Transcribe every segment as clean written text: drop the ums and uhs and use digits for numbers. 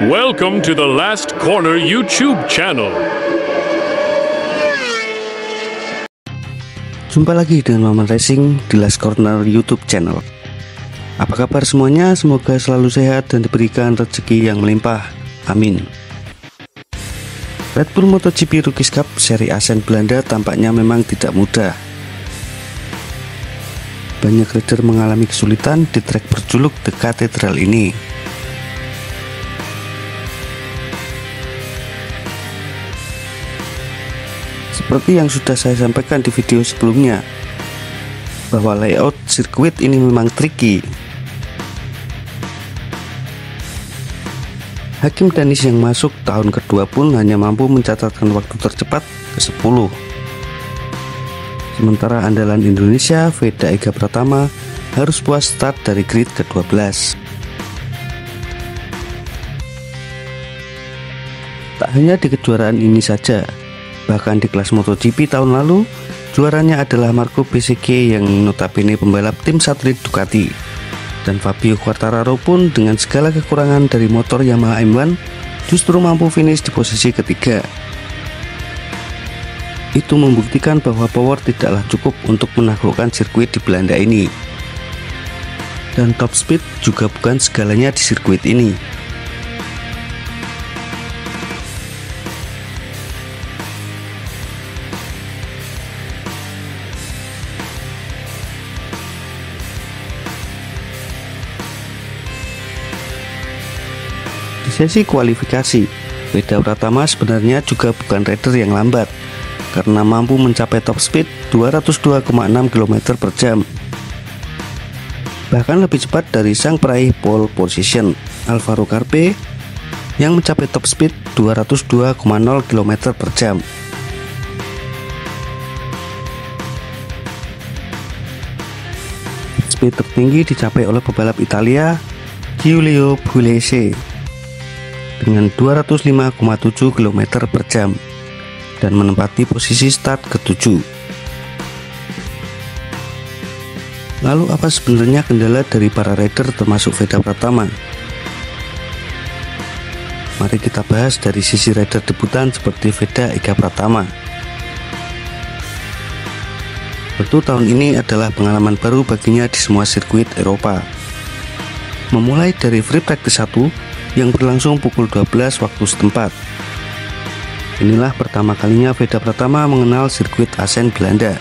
Welcome to the Last Corner YouTube channel. Jumpa lagi dengan Maman Racing di Last Corner YouTube channel. Apa kabar semuanya? Semoga selalu sehat dan diberikan rezeki yang melimpah. Amin. Red Bull MotoGP Rookies Cup seri Assen Belanda tampaknya memang tidak mudah. Banyak rider mengalami kesulitan di trek berjuluk The Cathedral ini. Seperti yang sudah saya sampaikan di video sebelumnya, bahwa layout sirkuit ini memang tricky. Hakim Danis yang masuk tahun kedua pun hanya mampu mencatatkan waktu tercepat ke-10. Sementara andalan Indonesia, Veda Ega Pratama, harus puas start dari grid ke-12. Tak hanya di kejuaraan ini saja, bahkan di kelas MotoGP tahun lalu, juaranya adalah Marco Bezzecchi yang notabene pembalap tim satelit Ducati. Dan Fabio Quartararo pun dengan segala kekurangan dari motor Yamaha M1 justru mampu finish di posisi ketiga. Itu membuktikan bahwa power tidaklah cukup untuk menaklukkan sirkuit di Belanda ini. Dan top speed juga bukan segalanya di sirkuit ini. Di sesi kualifikasi, Veda Pratama sebenarnya juga bukan rider yang lambat, karena mampu mencapai top speed 202,6 km per jam. Bahkan lebih cepat dari sang peraih pole position, Alvaro Carpe, yang mencapai top speed 202,0 km per jam. Speed tertinggi dicapai oleh pebalap Italia, Giulio Pugliese, dengan 205,7 km per jam. Dan menempati posisi start ke-7. Lalu apa sebenarnya kendala dari para rider termasuk Veda Pratama? Mari kita bahas dari sisi rider debutan seperti Veda Ega Pratama. Tentu tahun ini adalah pengalaman baru baginya di semua sirkuit Eropa. Memulai dari free practice 1 yang berlangsung pukul 12 waktu setempat. Inilah pertama kalinya Veda Pratama mengenal sirkuit Assen Belanda.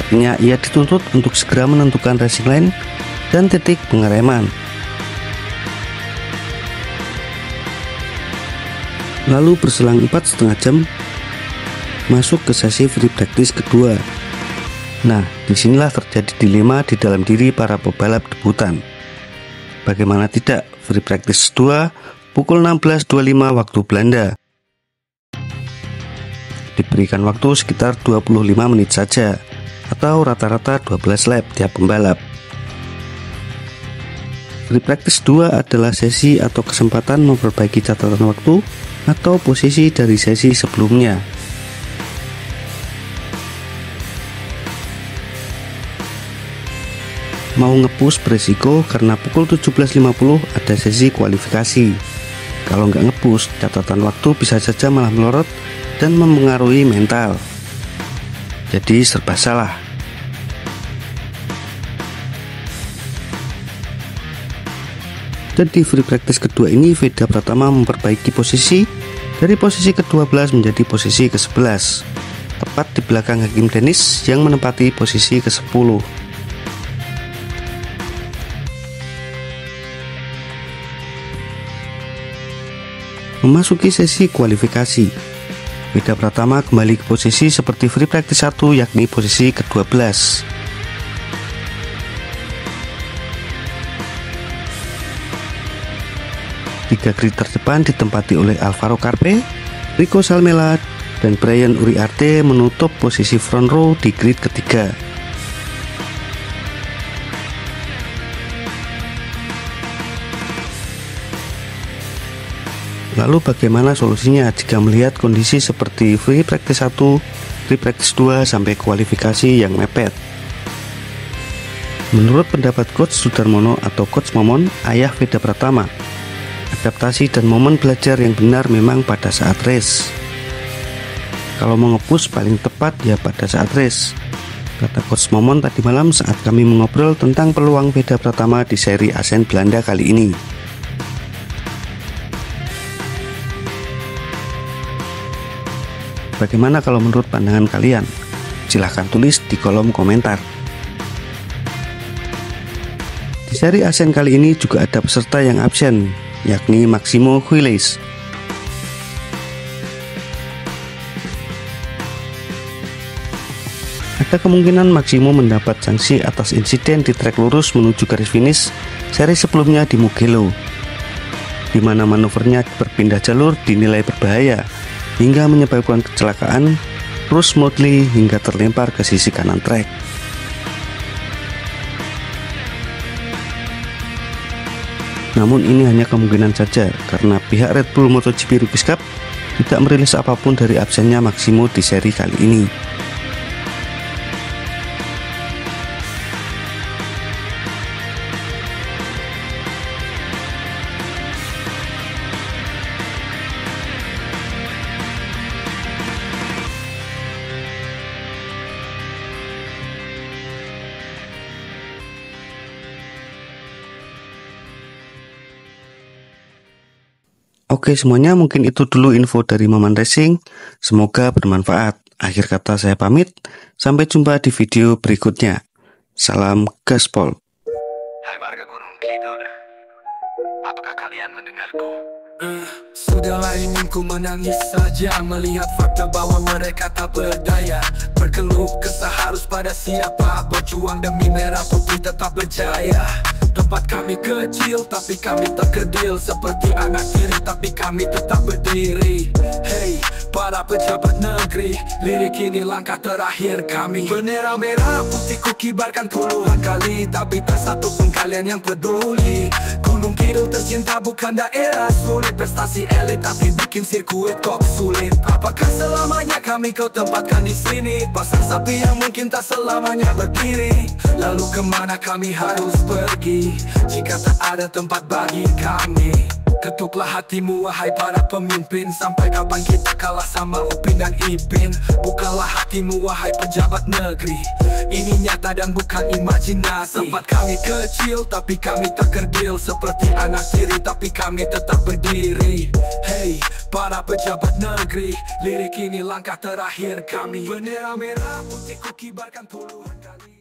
Artinya ia dituntut untuk segera menentukan racing line dan titik pengereman. Lalu berselang 4,5 jam masuk ke sesi free practice kedua. Nah, disinilah terjadi dilema di dalam diri para pebalap debutan. Bagaimana tidak, free practice 2 pukul 16.25 waktu Belanda. Diberikan waktu sekitar 25 menit saja, atau rata-rata 12 lap tiap pembalap. Free practice 2 adalah sesi atau kesempatan memperbaiki catatan waktu atau posisi dari sesi sebelumnya. Mau nge-push beresiko karena pukul 17.50 ada sesi kualifikasi. Kalau nggak nge-push, catatan waktu bisa saja malah melorot dan mempengaruhi mental. Jadi serba salah. Dan di free practice kedua ini Veda Pratama memperbaiki posisi dari posisi ke-12 menjadi posisi ke-11, tepat di belakang Hakim Danis yang menempati posisi ke-10. Memasuki sesi kualifikasi, Veda Pratama kembali ke posisi seperti free practice 1, yakni posisi ke-12. Tiga grid terdepan ditempati oleh Alvaro Carpe, Rico Salmela, dan Brian Uriarte menutup posisi front row di grid ketiga. Lalu bagaimana solusinya jika melihat kondisi seperti free practice 1, free practice 2 sampai kualifikasi yang mepet? Menurut pendapat Coach Sudarmono atau Coach Momon, ayah Veda Pratama, adaptasi dan momen belajar yang benar memang pada saat race. Kalau mau nge-push paling tepat ya pada saat race, kata Coach Momon tadi malam saat kami mengobrol tentang peluang Veda Pratama di seri Asen Belanda kali ini. Bagaimana kalau menurut pandangan kalian? Silahkan tulis di kolom komentar. Di seri Asen kali ini juga ada peserta yang absen, yakni Maximo Huiles. Ada kemungkinan Maximo mendapat sanksi atas insiden di trek lurus menuju garis finish seri sebelumnya di Mugello, di mana manuvernya berpindah jalur dinilai berbahaya hingga menyebabkan kecelakaan, terus Motley hingga terlempar ke sisi kanan trek. Namun ini hanya kemungkinan saja karena pihak Red Bull MotoGP Rookies Cup tidak merilis apapun dari absennya Maximo di seri kali ini. Oke semuanya, mungkin itu dulu info dari Maman Racing. Semoga bermanfaat. Akhir kata saya pamit. Sampai jumpa di video berikutnya. Salam gaspol. Hai warga Gunung Kidul, apakah kalian mendengarku? Sudahlah ingin ku menangis saja melihat fakta bahwa mereka tak berdaya. Berkeluh kesah harus pada siapa, berjuang demi merah putih tetap berjaya. Tempat kami kecil tapi kami tak kerdil, seperti anak tiri tapi kami tetap berdiri. Hey, para pejabat negeri, lirik ini langkah terakhir kami. Bendera merah putih ku kibarkan puluhan kali, tapi tak satu pun kalian yang peduli. Gunung Kidul tercinta bukan daerah sulit, prestasi elit tapi bikin sirkuit kok sulit. Apakah selamanya kami kau tempatkan di sini? Pasar sapi yang mungkin tak selamanya berdiri. Lalu kemana kami harus pergi jika tak ada tempat bagi kami? Ketuklah hatimu wahai para pemimpin, sampai kapan kita kalah sama Upin dan Ipin? Bukalah hatimu wahai pejabat negeri, ini nyata dan bukan imajinasi. Tempat kami kecil tapi kami tak kerdil, seperti anak tiri tapi kami tetap berdiri. Hey, para pejabat negeri, lirik ini langkah terakhir kami. Bendera merah putih ku kibarkan puluhan kali.